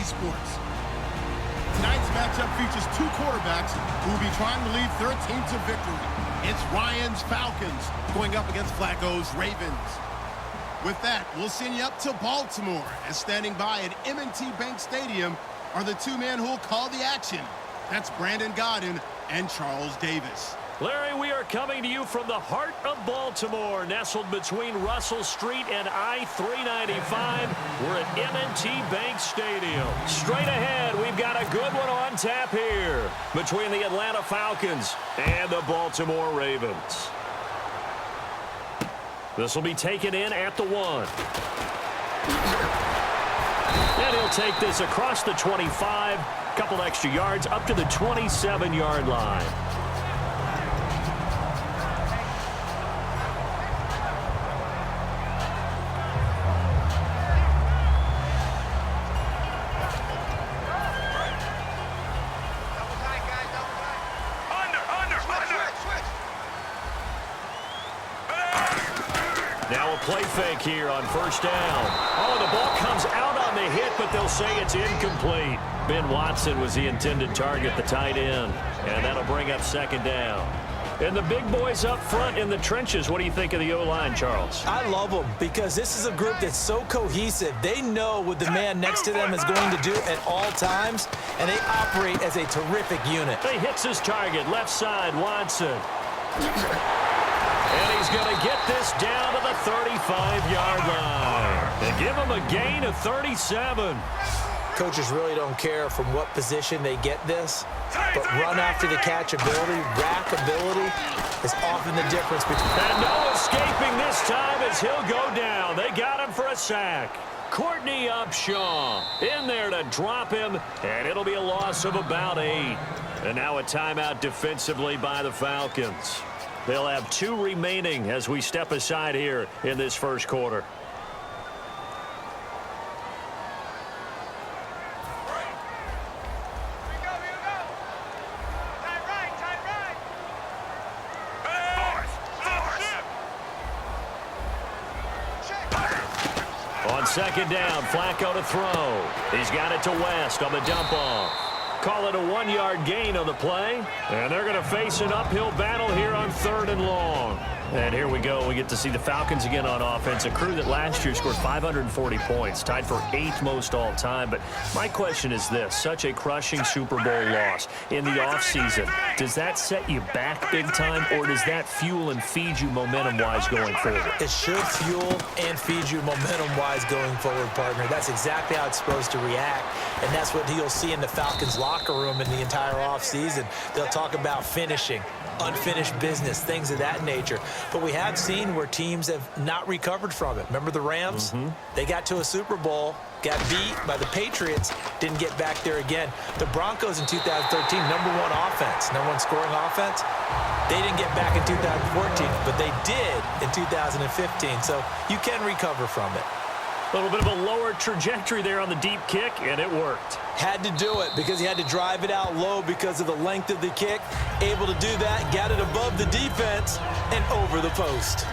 sports. Tonight's matchup features two quarterbacks who will be trying to lead their team to victory. It's Ryan's Falcons going up against Flacco's Ravens. With that, we'll send you up to Baltimore, as standing by at M&T Bank Stadium are the two men who will call the action. That's Brandon Godden and Charles Davis. Larry, we are coming to you from the heart of Baltimore, nestled between Russell Street and I-395. We're at M&T Bank Stadium. Straight ahead, we've got a good one on tap here between the Atlanta Falcons and the Baltimore Ravens. This will be taken in at the 1. And he'll take this across the 25, couple extra yards up to the 27-yard line. Now a play fake here on first down. Oh, the ball comes out on the hit, but they'll say it's incomplete. Ben Watson was the intended target, the tight end, and that'll bring up second down. And the big boys up front in the trenches, what do you think of the O-line, Charles? I love them because this is a group that's so cohesive. They know what the man next to them is going to do at all times, and they operate as a terrific unit. He hits his target, left side, Watson. And he's going to get this down to the 35-yard line. They give him a gain of 37. Coaches really don't care from what position they get this, but run after the catch ability, rack ability is often the difference between. And no escaping this time as he'll go down. They got him for a sack. Courtney Upshaw in there to drop him, and it'll be a loss of about 8. And now a timeout defensively by the Falcons. They'll have 2 remaining as we step aside here in this first quarter. On second down, Flacco to throw. He's got it to West on the dump off. Call it a 1-yard gain on the play. And they're going to face an uphill battle here on 3rd and long. And here we go. We get to see the Falcons again on offense, a crew that last year scored 540 points, tied for 8th most all time. But my question is this, such a crushing Super Bowl loss in the offseason, does that set you back big time, or does that fuel and feed you momentum-wise going forward? It should fuel and feed you momentum-wise going forward, partner. That's exactly how it's supposed to react, and that's what you'll see in the Falcons locker room in the entire offseason. They'll talk about finishing, unfinished business, things of that nature. But we have seen where teams have not recovered from it. Remember the Rams? They got to a Super Bowl, got beat by the Patriots, didn't get back there again. The Broncos in 2013, number 1 offense, number 1 scoring offense. They didn't get back in 2014, but they did in 2015. So you can recover from it. A little bit of a lower trajectory there on the deep kick, and it worked. Had to do it because he had to drive it out low because of the length of the kick. Able to do that, got it above the defense and over the post.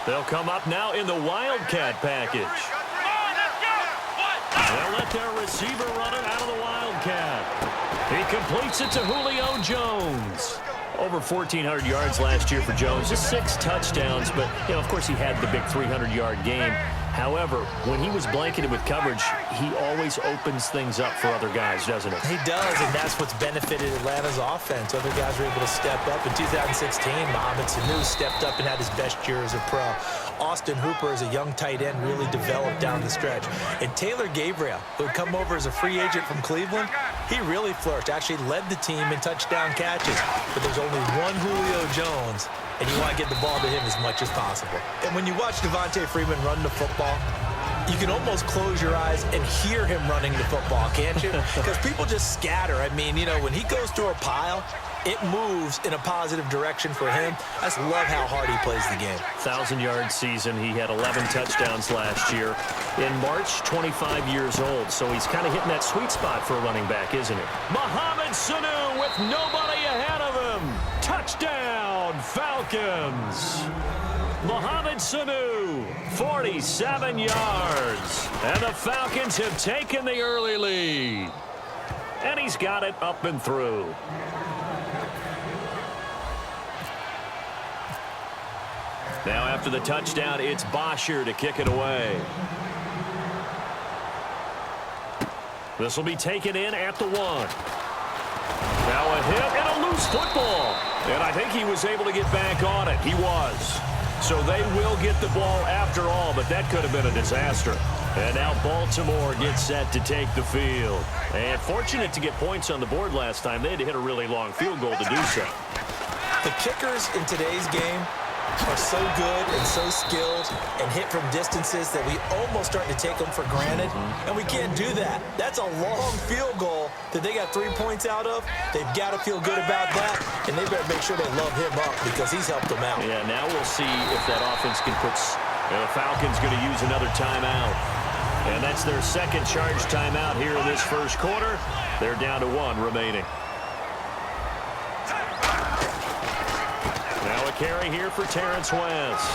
They'll come up now in the Wildcat package. They'll let their receiver run it out of the Wildcat. He completes it to Julio Jones. Over 1,400 yards last year for Jones. Just 6 touchdowns, but, you know, of course he had the big 300-yard game. However, when he was blanketed with coverage, he always opens things up for other guys, doesn't he? He does, and that's what's benefited Atlanta's offense. Other guys were able to step up. In 2016, Mohamed Sanu stepped up and had his best year as a pro. Austin Hooper, as a young tight end, really developed down the stretch. And Taylor Gabriel, who had come over as a free agent from Cleveland, he really flourished, actually led the team in touchdown catches. But there's only one Julio Jones, and you want to get the ball to him as much as possible. And when you watch Devontae Freeman run the football, you can almost close your eyes and hear him running the football, can't you? Because people just scatter. I mean, you know, when he goes through a pile, it moves in a positive direction for him. I just love how hard he plays the game. 1,000-yard season. He had 11 touchdowns last year. In March, 25 years old. So he's kind of hitting that sweet spot for a running back, isn't he? Mohamed Sanu with nobody ahead of him. Touchdown, Falcons. Mohamed Sanu, 47 yards. And the Falcons have taken the early lead. And he's got it up and through. Now after the touchdown, it's Bosher to kick it away. This will be taken in at the 1. Now a hit and a loose football. And I think he was able to get back on it. He was. So they will get the ball after all, but that could have been a disaster. And now Baltimore gets set to take the field. And fortunate to get points on the board last time. They had to hit a really long field goal to do so. The kickers in today's game are so good and so skilled and hit from distances that we almost start to take them for granted, and we can't do that. That's a long field goal that they got 3 points out of. They've got to feel good about that, and they better make sure they love him up because he's helped them out. Yeah, now we'll see if that offense can put... the Falcons going to use another timeout. And that's their second charge timeout here in this first quarter. They're down to 1 remaining. Now a carry here for Terrence West.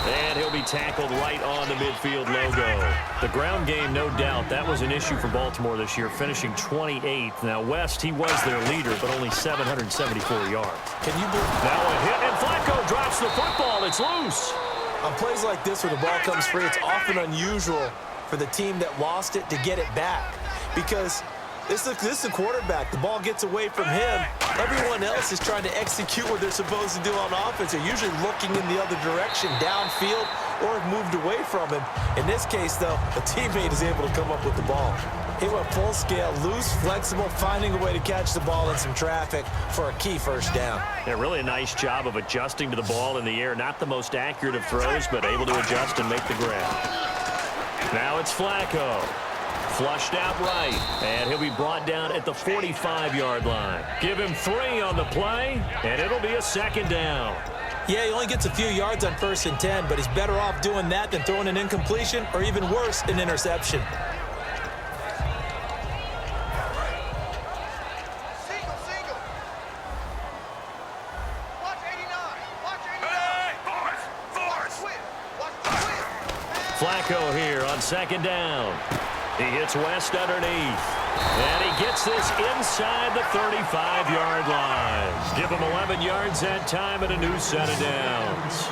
And he'll be tackled right on the midfield logo. The ground game, no doubt, that was an issue for Baltimore this year, finishing 28th. Now, West, he was their leader, but only 774 yards. Can you believe? Now a hit, and Flacco drops the football. It's loose. On plays like this where the ball comes free, it's often unusual for the team that lost it to get it back because this is a quarterback. The ball gets away from him. Everyone else is trying to execute what they're supposed to do on offense. They're usually looking in the other direction, downfield, or have moved away from him. In this case, though, a teammate is able to come up with the ball. He went full scale, loose, flexible, finding a way to catch the ball in some traffic for a key first down. Yeah, really a nice job of adjusting to the ball in the air. Not the most accurate of throws, but able to adjust and make the grab. Now it's Flacco. Flushed out right, and he'll be brought down at the 45-yard line. Give him 3 on the play, and it'll be a second down. Yeah, he only gets a few yards on 1st and 10, but he's better off doing that than throwing an incompletion or even worse, an interception. Flacco here on second down. He hits West underneath. And he gets this inside the 35-yard line. Give him 11 yards that time and a new set of downs.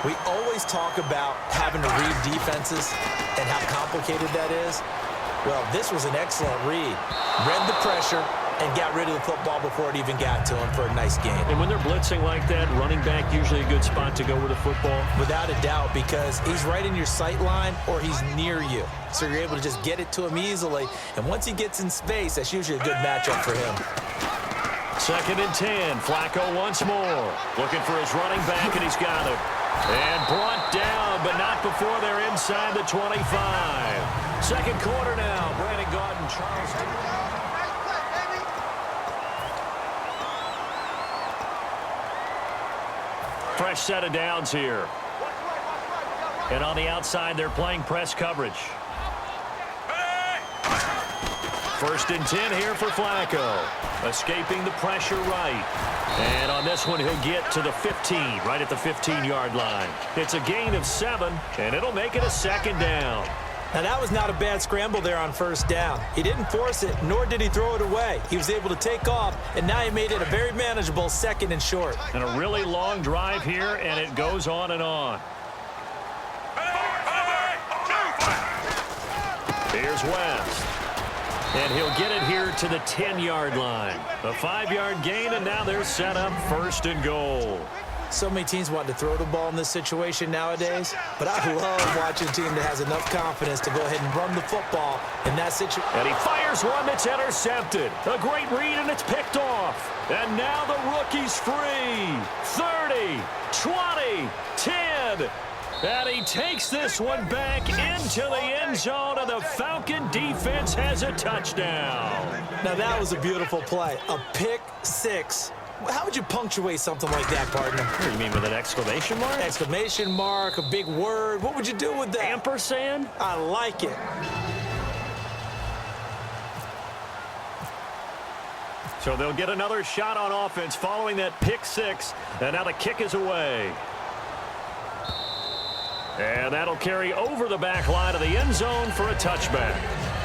We always talk about having to read defenses and how complicated that is. Well, this was an excellent read. Read the pressure and got rid of the football before it even got to him for a nice game. And when they're blitzing like that, running back usually a good spot to go with the football? Without a doubt, because he's right in your sight line or he's near you. So you're able to just get it to him easily. And once he gets in space, that's usually a good matchup for him. 2nd and 10. Flacco once more. Looking for his running back, and he's got it. And brought down, but not before they're inside the 25. Second quarter now. Brandon Gaudin, Charleston. Fresh set of downs here. And on the outside, they're playing press coverage. 1st and 10 here for Flacco. Escaping the pressure right. And on this one, he'll get to the 15, right at the 15-yard line. It's a gain of 7, and it'll make it a second down. Now, that was not a bad scramble there on 1st down. He didn't force it, nor did he throw it away. He was able to take off, and now he made it a very manageable 2nd and short. And a really long drive here, and it goes on and on. Here's West. And he'll get it here to the 10-yard line. A 5-yard gain, and now they're set up 1st and goal. So many teams want to throw the ball in this situation nowadays, but I love watching a team that has enough confidence to go ahead and run the football in that situation. And he fires one that's intercepted. A great read, and it's picked off. And now the rookie's free. 30, 20, 10. And he takes this one back into the end zone, and the Falcon defense has a touchdown. Now, that was a beautiful play. A pick six. How would you punctuate something like that, partner? What do you mean, with an exclamation mark? Exclamation mark, a big word. What would you do with that? Ampersand? I like it. So they'll get another shot on offense following that pick six, and now the kick is away. And that'll carry over the back line of the end zone for a touchback.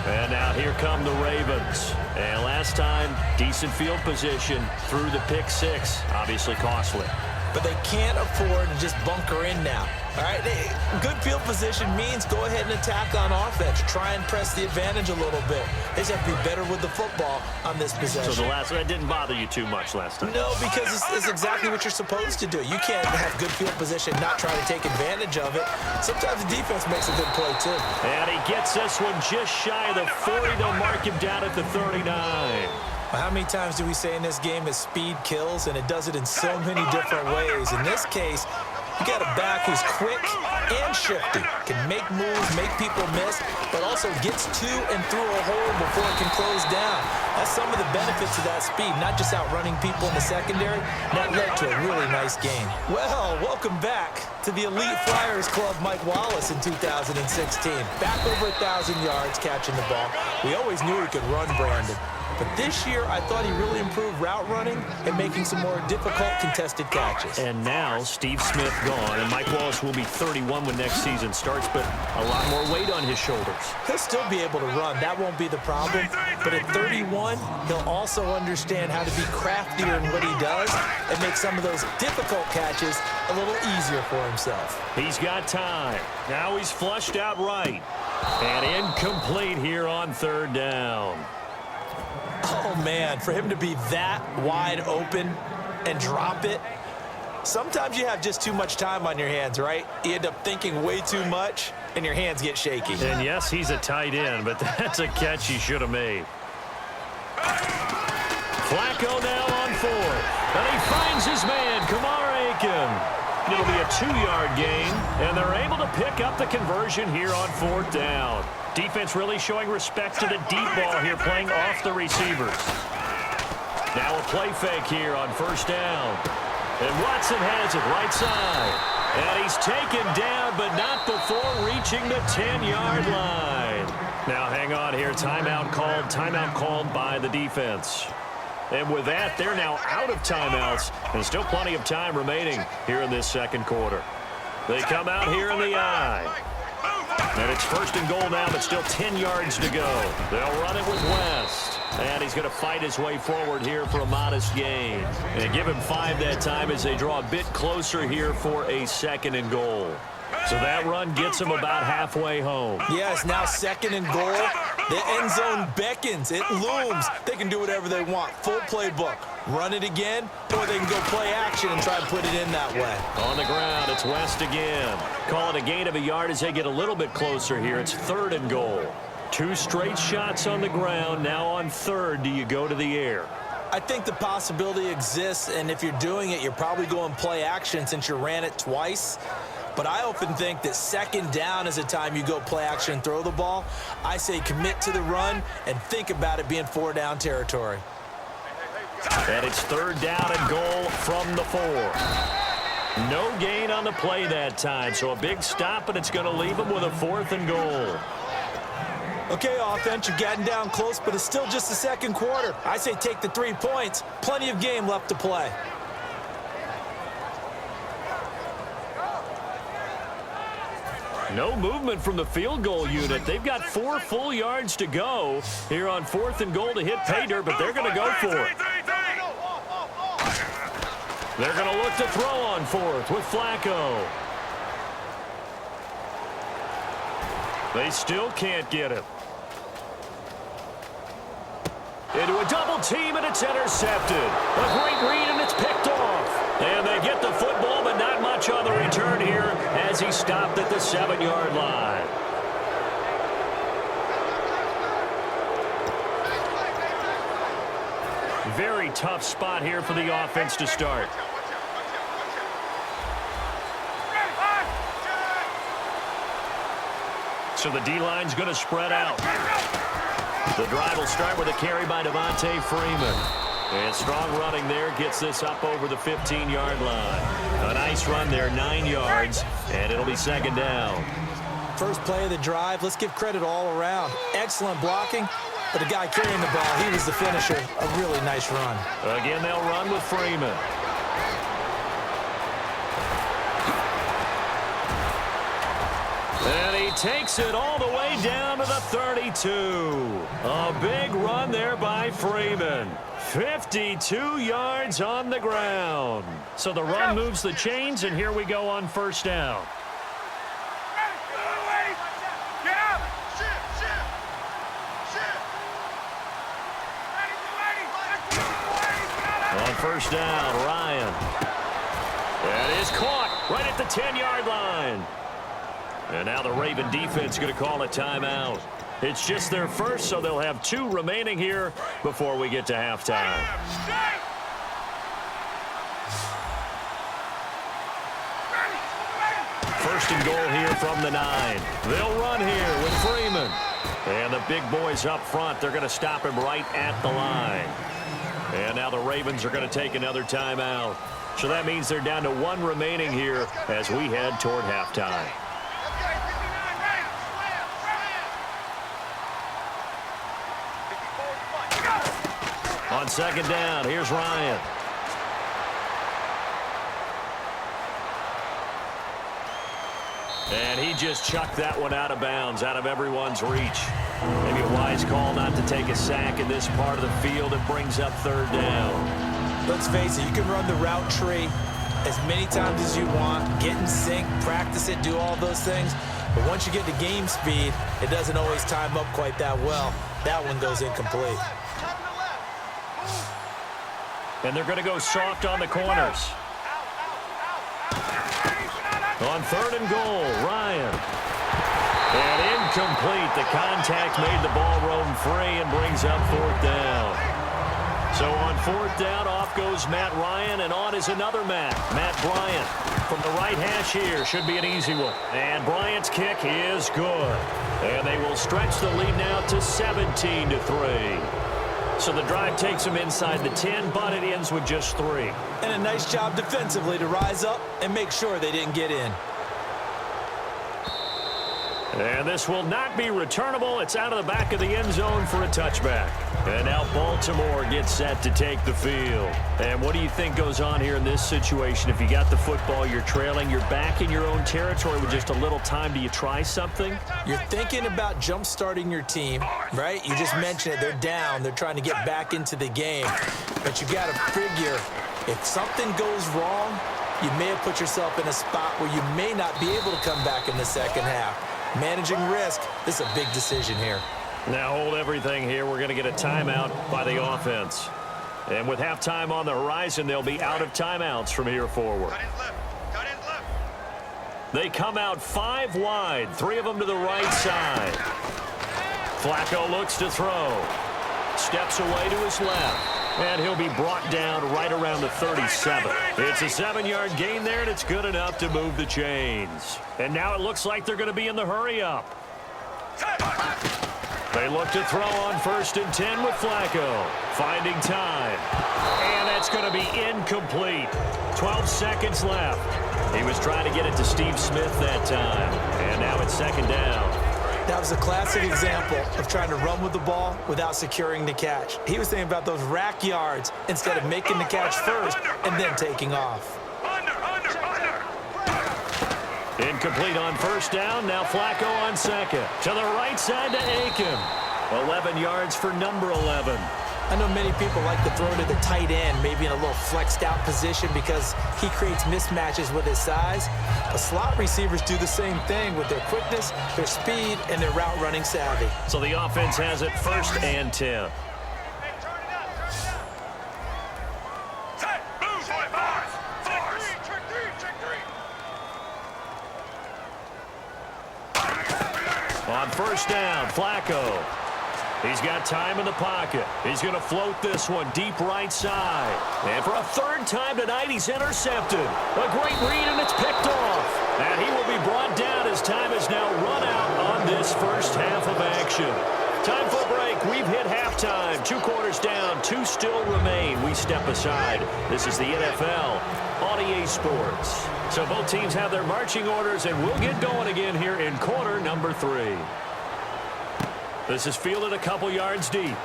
And now here come the Ravens. And last time, decent field position through the pick six. Obviously costly. But they can't afford to just bunker in now. All right, good field position means go ahead and attack on offense. Try and press the advantage a little bit. They just have to be better with the football on this possession. So that didn't bother you too much last time? No, because it's exactly what you're supposed to do. You can't have good field position, not try to take advantage of it. Sometimes the defense makes a good play, too. And he gets this one just shy of the 40. They'll mark him down at the 39. How many times do we say in this game that speed kills, and it does it in so many different ways? In this case, you got a back who's quick and shifty, can make moves, make people miss, but also gets to and through a hole before it can close down. That's some of the benefits of that speed, not just outrunning people in the secondary. That led to a really nice game. Well, welcome back to the Elite Flyers Club, Mike Wallace in 2016. Back over 1,000 yards catching the ball. We always knew he could run, Brandon. But this year, I thought he really improved route running and making some more difficult contested catches. And now, Steve Smith gone, and Mike Wallace will be 31 when next season starts, but a lot more weight on his shoulders. He'll still be able to run. That won't be the problem. But at 31, he'll also understand how to be craftier in what he does and make some of those difficult catches a little easier for himself. He's got time. Now he's flushed out right. And incomplete here on third down. Oh, man, for him to be that wide open and drop it, sometimes you have just too much time on your hands, right? You end up thinking way too much, and your hands get shaky. And, yes, he's a tight end, but that's a catch he should have made. Flacco now on fourth, and he finds his man, Kamar Aiken. It'll be a 2-yard gain, and they're able to pick up the conversion here on fourth down. Defense really showing respect to the deep ball here, playing off the receivers. Now a play fake here on first down. And Watson has it right side. And he's taken down, but not before reaching the 10-yard line. Now hang on here. Timeout called by the defense. And with that, they're now out of timeouts. And still plenty of time remaining here in this second quarter. They come out here in the I. And it's first and goal now, but still 10 yards to go. They'll run it with West. And he's going to fight his way forward here for a modest gain. And give him 5 that time as they draw a bit closer here for a second and goal. So that run gets him about halfway home. Yes, now second and goal. The end zone beckons. It looms. They can do whatever they want. Full playbook. Run it again, or they can go play action and try and put it in that way. On the ground, it's West again. Call it a gain of a yard as they get a little bit closer here. It's third and goal. 2 straight shots on the ground. Now on third, do you go to the air? I think the possibility exists, and if you're doing it, you're probably going play action since you ran it twice. But I often think that second down is the time you go play action and throw the ball. I say commit to the run and think about it being 4-down territory. And it's third down and goal from the 4. No gain on the play that time, so a big stop, and it's going to leave them with a 4th and goal. Okay, offense, you're getting down close, but it's still just the second quarter. I say take the 3 points. Plenty of game left to play. No movement from the field goal unit. They've got 4 full yards to go here on 4th and goal to hit pay dirt, but they're going to go for it. They're going to look to throw on 4th with Flacco. They still can't get it. Into a double team, and it's intercepted. A great read, and it's picked off. And they get the football, but not much on the return here as he stopped at the 7-yard line. Very tough spot here for the offense to start. So the D-line's going to spread out. The drive will start with a carry by Devontae Freeman. And strong running there gets this up over the 15-yard line. A nice run there, 9 yards, and it'll be second down. First play of the drive, let's give credit all around. Excellent blocking, but the guy carrying the ball, he was the finisher. A really nice run. Again, they'll run with Freeman. And he takes it all the way down to the 32. A big run there by Freeman. 52 yards on the ground. So the run moves the chains, and here we go on first down. On first down, Ryan. That is caught right at the 10-yard line. And now the Raven defense going to call a timeout. It's just their first, so they'll have 2 remaining here before we get to halftime. First and goal here from the 9. They'll run here with Freeman. And the big boys up front, they're going to stop him right at the line. And now the Ravens are going to take another timeout. So that means they're down to 1 remaining here as we head toward halftime. On second down, here's Ryan. And he just chucked that one out of bounds, out of everyone's reach. Maybe a wise call not to take a sack in this part of the field. It brings up third down. Let's face it, you can run the route tree as many times as you want, get in sync, practice it, do all those things. But once you get to game speed, it doesn't always time up quite that well. That one goes incomplete. And they're going to go soft on the corners. On third and goal, Ryan. And incomplete. The contact made the ball roam free and brings up fourth down. So on fourth down, off goes Matt Ryan, and on is another Matt Bryant. From the right hash here, should be an easy one. And Bryant's kick is good. And they will stretch the lead now to 17-3. So the drive takes them inside the 10, but it ends with just 3. And a nice job defensively to rise up and make sure they didn't get in. And this will not be returnable. It's out of the back of the end zone for a touchback. And now Baltimore gets set to take the field. And what do you think goes on here in this situation? If you got the football, you're trailing, you're back in your own territory with just a little time. Do you try something? You're thinking about jump-starting your team, right? You just mentioned it. They're down. They're trying to get back into the game. But you got to figure, if something goes wrong, you may have put yourself in a spot where you may not be able to come back in the second half. Managing risk, this is a big decision here. Now hold everything here. We're going to get a timeout by the offense. And with halftime on the horizon, they'll be out of timeouts from here forward. They come out 5 wide, 3 of them to the right side. Flacco looks to throw. Steps away to his left. And he'll be brought down right around the 37. It's a 7-yard gain there, and it's good enough to move the chains. And now it looks like they're going to be in the hurry-up. They look to throw on 1st and 10 with Flacco. Finding time. And that's going to be incomplete. 12 seconds left. He was trying to get it to Steve Smith that time. And now it's second down. That was a classic example of trying to run with the ball without securing the catch. He was thinking about those rack yards instead of making the catch first and then taking off. Incomplete on first down. Now Flacco on second. To the right side to Aiken. 11 yards for number 11. I know many people like to throw to the tight end, maybe in a little flexed out position because he creates mismatches with his size. But slot receivers do the same thing with their quickness, their speed, and their route running savvy. So the offense has it 1st and 10. On first down, Flacco. He's got time in the pocket. He's going to float this one deep right side. And for a 3rd time tonight, he's intercepted. A great read, and it's picked off. And he will be brought down as time is now run out on this first half of action. Time for a break. We've hit halftime. 2 quarters down. 2 still remain. We step aside. This is the NFL on EA Sports. So both teams have their marching orders, and we'll get going again here in quarter number 3. This is fielded a couple yards deep.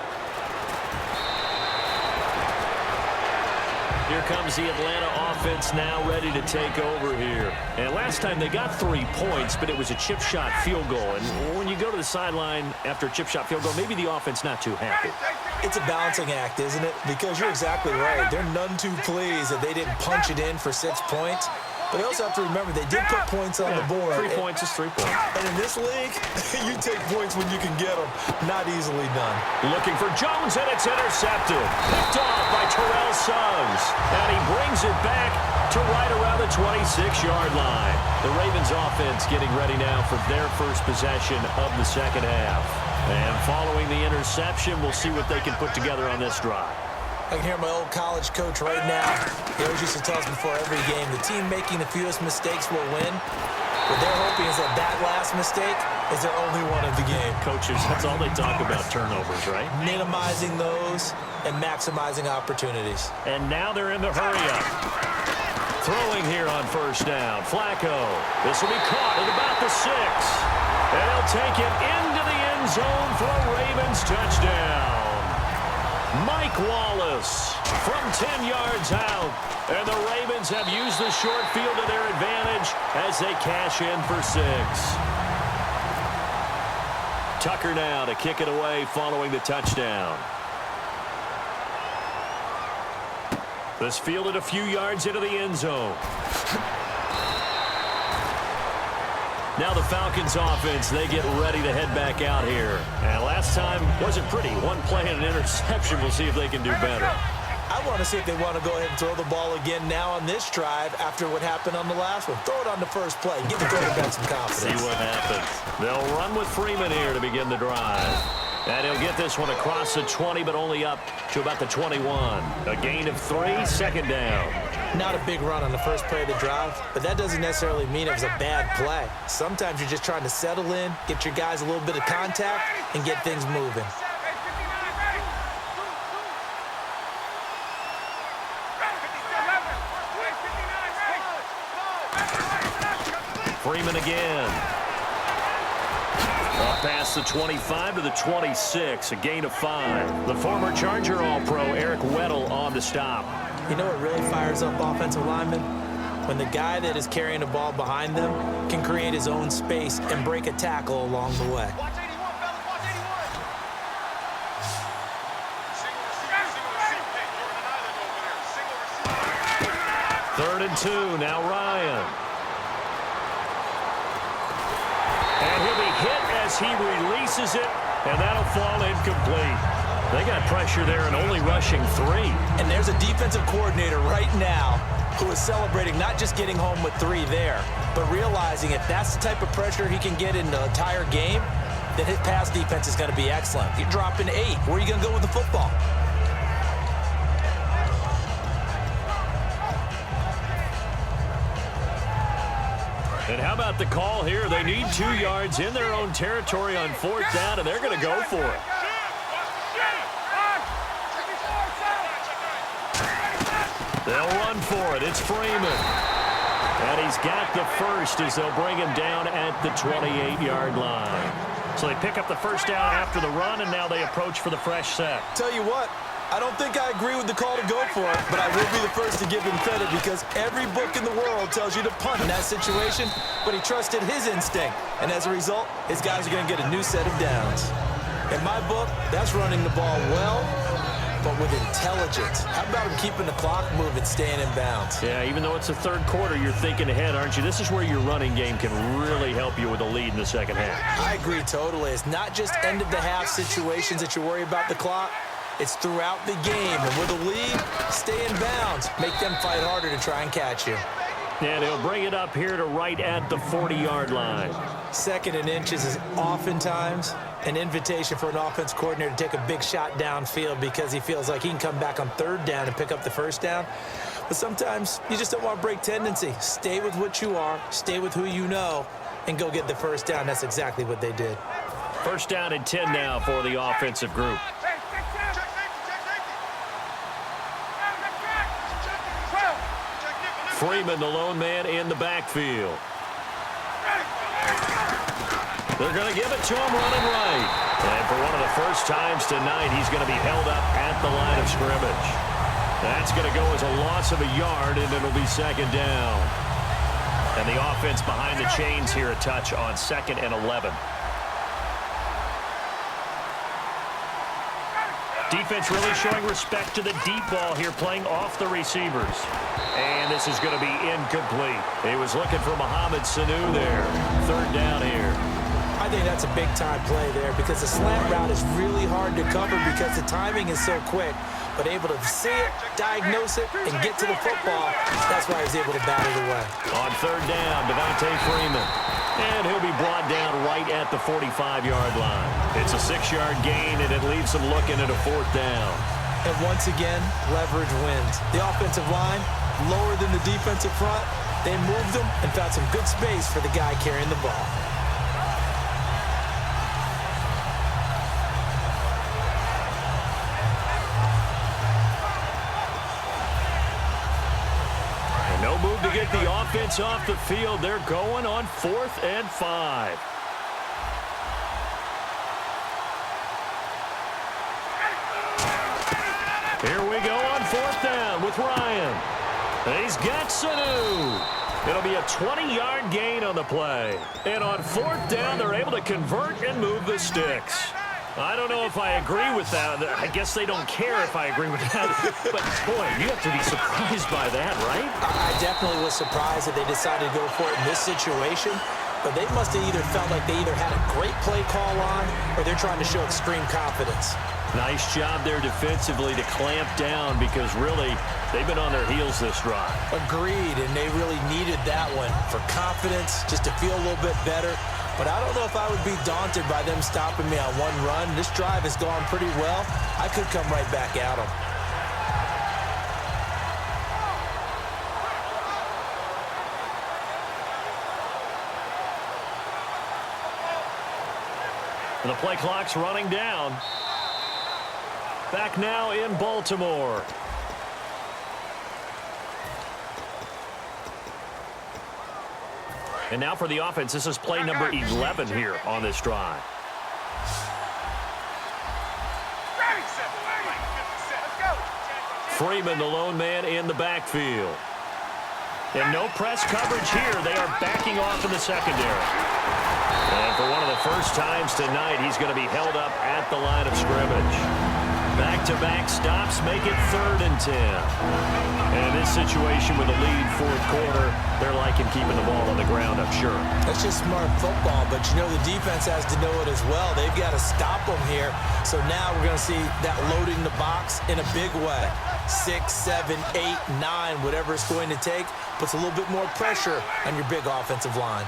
Here comes the Atlanta offense now ready to take over here. And last time they got 3 points, but it was a chip shot field goal. And when you go to the sideline after a chip shot field goal, maybe the offense not too happy. It's a balancing act, isn't it? Because you're exactly right. They're none too pleased that they didn't punch it in for 6 points. But you also have to remember they did put points on the board. 3 points is 3 points. And in this league, you take points when you can get them. Not easily done. Looking for Jones, and it's intercepted. Picked off by Terrell Suggs. And he brings it back to right around the 26-yard line. The Ravens offense getting ready now for their first possession of the second half. And following the interception, we'll see what they can put together on this drive. I can hear my old college coach right now. He always used to tell us before every game, the team making the fewest mistakes will win. What they're hoping is that last mistake is their only one of the game. Coaches, that's all they talk about, turnovers, right? Minimizing those and maximizing opportunities. And now they're in the hurry-up. Throwing here on first down. Flacco. This will be caught at about the 6. And he'll take it into the end zone for a Ravens touchdown. Mike Wallace from 10 yards out. And the Ravens have used the short field to their advantage as they cash in for 6. Tucker now to kick it away following the touchdown. This fielded a few yards into the end zone. Now the Falcons offense, they get ready to head back out here. And last time wasn't pretty. 1 play and an interception. We'll see if they can do better. I want to see if they want to go ahead and throw the ball again now on this drive after what happened on the last one. Throw it on the first play. Give the quarterback some confidence. See what happens. They'll run with Freeman here to begin the drive. And he'll get this one across the 20, but only up to about the 21. A gain of 3, second down. Not a big run on the first play of the drive, but that doesn't necessarily mean it was a bad play. Sometimes you're just trying to settle in, get your guys a little bit of contact, and get things moving. Freeman again. Up past the 25 to the 26, a gain of 5. The former Charger All-Pro Eric Weddle on to stop. You know what really fires up offensive linemen? When the guy that is carrying the ball behind them can create his own space and break a tackle along the way. Third and 2, now Ryan. And he'll be hit as he releases it, and that'll fall incomplete. They got pressure there and only rushing 3. And there's a defensive coordinator right now who is celebrating not just getting home with 3 there, but realizing if that's the type of pressure he can get in the entire game, then his pass defense is going to be excellent. If you're dropping 8, where are you going to go with the football? And how about the call here? They need 2 yards in their own territory on 4th down, and they're going to go for it. They'll run for it. It's Freeman. And he's got the first as they'll bring him down at the 28-yard line. So they pick up the first down after the run, and now they approach for the fresh set. Tell you what, I don't think I agree with the call to go for it, but I will be the first to give him credit because every book in the world tells you to punt in that situation, but he trusted his instinct. And as a result, his guys are going to get a new set of downs. In my book, that's running the ball well, but with intelligence. How about him keeping the clock moving, staying in bounds? Yeah, even though it's the third quarter, you're thinking ahead, aren't you? This is where your running game can really help you with a lead in the second half. I agree totally. It's not just end-of-the-half situations that you worry about the clock. It's throughout the game. And with a lead, stay in bounds. Make them fight harder to try and catch you. And he'll bring it up here to right at the 40-yard line. 2nd and inches is oftentimes an invitation for an offense coordinator to take a big shot downfield because he feels like he can come back on 3rd down and pick up the first down. But sometimes you just don't want to break tendency. Stay with what you are, stay with who you know, and go get the first down. That's exactly what they did. First down and 10 now for the offensive group. Freeman, the lone man in the backfield. They're going to give it to him running right. And for one of the first times tonight, he's going to be held up at the line of scrimmage. That's going to go as a loss of a yard, and it'll be second down. And the offense behind the chains here a touch on 2nd and 11. Defense really showing respect to the deep ball here, playing off the receivers. And this is going to be incomplete. He was looking for Mohamed Sanu there. Third down here. I think that's a big-time play there because the slant route is really hard to cover because the timing is so quick. But able to see it, diagnose it, and get to the football, that's why he was able to bat it away. On third down, Devontae Freeman. And he'll be brought down right at the 45-yard line. It's a 6-yard gain, and it leaves him looking at a 4th down. And once again, leverage wins. The offensive line, lower than the defensive front. They moved them and found some good space for the guy carrying the ball. No move to get the offense off the field. They're going on 4th and 5. Here we go on 4th down with Ryan. He's got Sanu. It'll be a 20-yard gain on the play. And on 4th down, they're able to convert and move the sticks. I don't know if I agree with that. I guess they don't care if I agree with that. But, boy, you have to be surprised by that, right? I definitely was surprised that they decided to go for it in this situation. But they must have either felt like they either had a great play call on or they're trying to show extreme confidence. Nice job there defensively to clamp down because, really, they've been on their heels this drive. Agreed, and they really needed that one for confidence, just to feel a little bit better. But I don't know if I would be daunted by them stopping me on one run. This drive has gone pretty well. I could come right back at them. And the play clock's running down. Back now in Baltimore. And now for the offense, this is play number 11 here on this drive. Freeman, the lone man in the backfield. And no press coverage here. They are backing off in the secondary. And for one of the first times tonight, he's going to be held up at the line of scrimmage. Back-to-back stops make it 3rd and 10. And in this situation with a lead 4th quarter, they're liking keeping the ball on the ground, I'm sure. That's just smart football, but you know the defense has to know it as well. They've got to stop them here. So now we're going to see that loading the box in a big way. 6, 7, 8, 9, whatever it's going to take, puts a little bit more pressure on your big offensive line.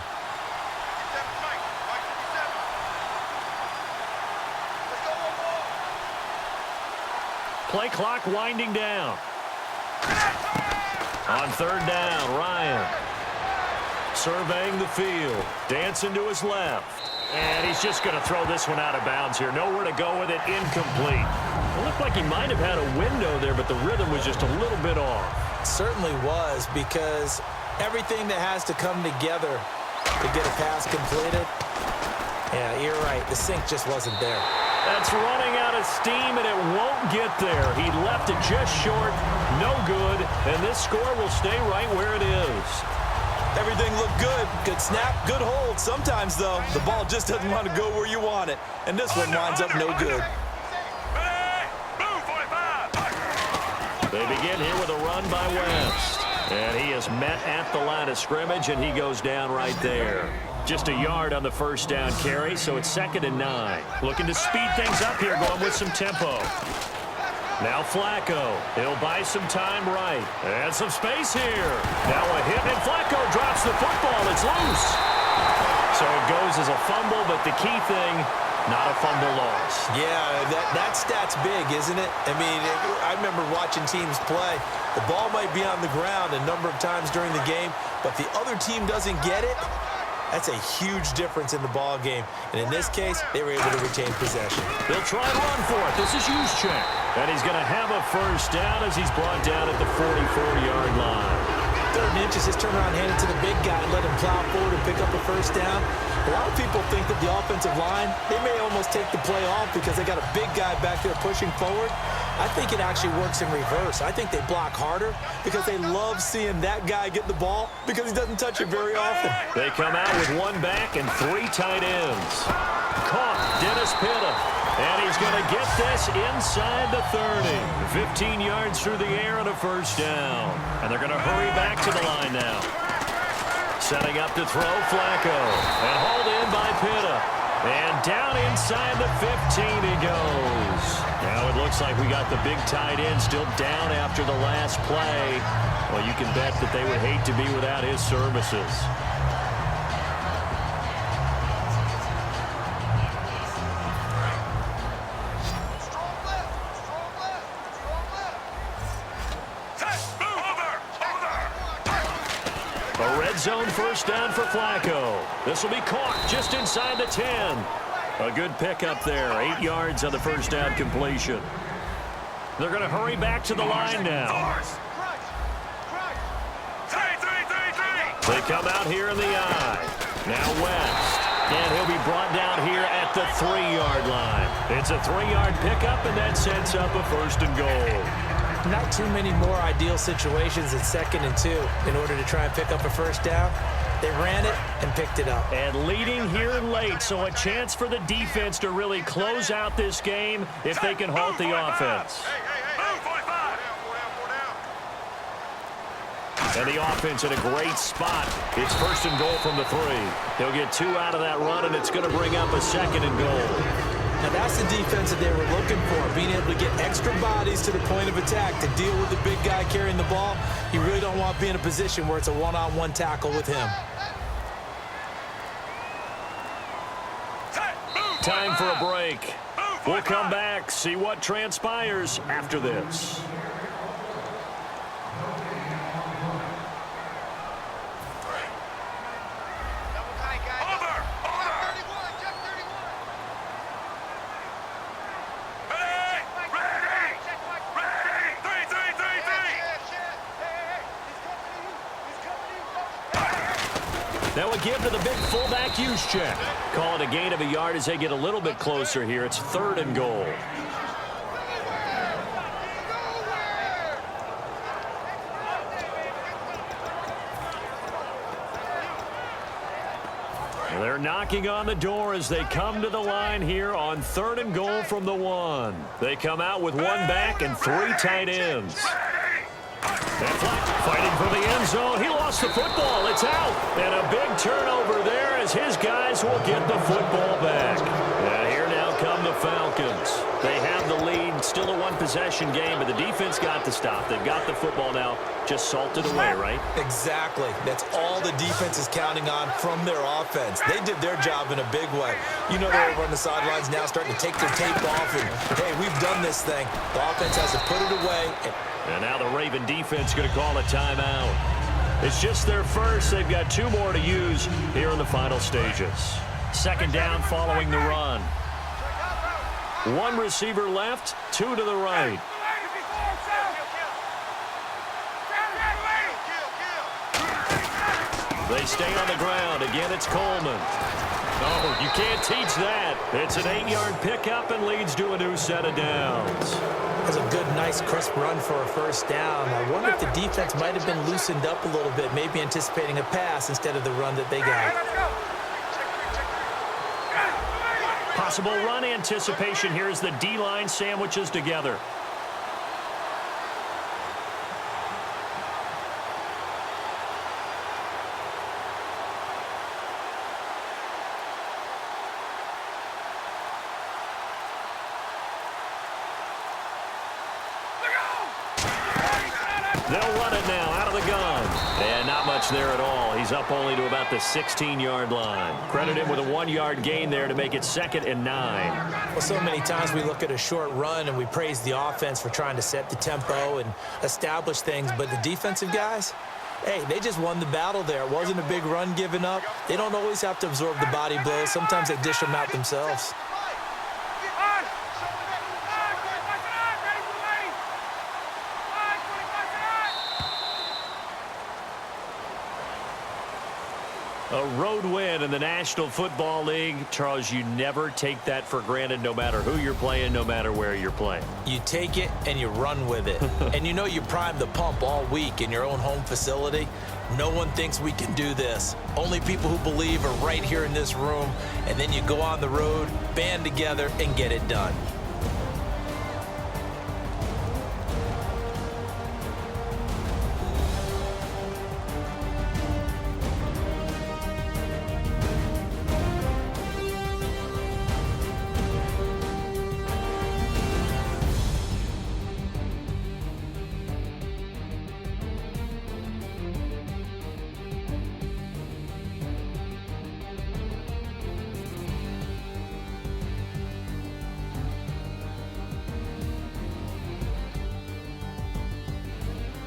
Play clock winding down. On 3rd down, Ryan surveying the field, dancing to his left. And he's just going to throw this one out of bounds here. Nowhere to go with it, incomplete. It looked like he might have had a window there, but the rhythm was just a little bit off. It certainly was, because everything that has to come together to get a pass completed, yeah, you're right, the sync just wasn't there. That's running out of steam, and it won't get there. He left it just short, no good, and this score will stay right where it is. Everything looked good. Good snap, good hold. Sometimes, though, the ball just doesn't want to go where you want it, and this one winds up no good. They begin here with a run by West, and he is met at the line of scrimmage, and he goes down right there. Just a yard on the first down carry, so it's 2nd and 9. Looking to speed things up here, going with some tempo. Now Flacco. He'll buy some time right. And some space here. Now a hit, and Flacco drops the football. It's loose. So it goes as a fumble, but the key thing, not a fumble loss. Yeah, that stat's big, isn't it? I mean, I remember watching teams play. The ball might be on the ground a number of times during the game, but the other team doesn't get it. That's a huge difference in the ball game. And in this case, they were able to retain possession. They'll try and run for it. This is Juszczyk. And he's going to have a first down as he's brought down at the 44-yard line. 3rd and inches, just turn around, hand it to the big guy, and let him plow forward and pick up a first down. A lot of people think that the offensive line, they may almost take the play off because they got a big guy back there pushing forward. I think it actually works in reverse. I think they block harder because they love seeing that guy get the ball because he doesn't touch it very often. They come out with 1 back and 3 tight ends. Caught Dennis Pitta. And he's going to get this inside the 30. 15 yards through the air and a first down. And they're going to hurry back to the line now. Setting up to throw, Flacco. And hauled in by Pitta. And down inside the 15 he goes. Now it looks like we got the big tight end still down after the last play. Well, you can bet that they would hate to be without his services. Zone first down for Flacco. This will be caught just inside the 10. A good pickup there. 8 yards on the first down completion. They're going to hurry back to the line now. They come out here in the I. Now West. And he'll be brought down here at the 3-yard line. It's a 3-yard pickup, and that sets up a first and goal. Not too many more ideal situations at 2nd and 2 in order to try and pick up a first down. They ran it and picked it up. And leading here late, so a chance for the defense to really close out this game if they can halt the offense. And the offense in a great spot. It's first and goal from the 3. He'll get 2 out of that run, and it's going to bring up a 2nd and goal. Now that's the defense that they were looking for, being able to get extra bodies to the point of attack to deal with the big guy carrying the ball. You really don't want to be in a position where it's a one-on-one tackle with him. Time for a break. We'll come back, see what transpires after this. That would give to the big fullback, Juszczyk. Call it a gain of a yard as they get a little bit closer here. It's 3rd and goal. They're knocking on the door as they come to the line here on 3rd and goal from the 1. They come out with 1 back and 3 tight ends. And fighting for the end zone. He lost the football. It's out. And a big turnover there as his guys will get the football back. And here now come the Falcons. They have the lead. Still a 1-possession game, but the defense got the stop. They've got the football now. Just salted away, right? Exactly. That's all the defense is counting on from their offense. They did their job in a big way. You know they're over on the sidelines now starting to take their tape off and, hey, we've done this thing. The offense has to put it away. And now the Raven defense going to call a timeout. It's just their first. They've got 2 more to use here in the final stages. 2nd down following the run. 1 receiver left, 2 to the right. They stay on the ground. Again, it's Coleman. Oh, you can't teach that. It's an 8-yard pickup and leads to a new set of downs. That's a good, nice, crisp run for a first down. I wonder if the defense might have been loosened up a little bit, maybe anticipating a pass instead of the run that they got. Possible run anticipation here as the D-line sandwiches together. They'll run it now out of the gun. And not much there at all. He's up only to about the 16-yard line. Credit him with a 1-yard gain there to make it 2nd and 9. Well, so many times we look at a short run and we praise the offense for trying to set the tempo and establish things. But the defensive guys, Hey, they just won the battle there. It wasn't a big run given up. They don't always have to absorb the body blows. Sometimes they dish them out themselves. A road win in the National Football League. Charles, you never take that for granted, no matter who you're playing, no matter where you're playing. You take it and you run with it. And you know you primed the pump all week in your own home facility. No one thinks we can do this. Only people who believe are right here in this room. And then you go on the road, band together, and get it done.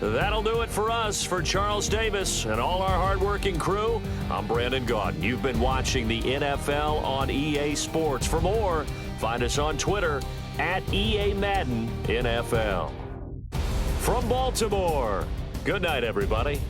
That'll do it for us. For Charles Davis and all our hardworking crew, I'm Brandon Gaudin. You've been watching the NFL on EA Sports. For more, find us on Twitter at EA Madden NFL. From Baltimore, good night, everybody.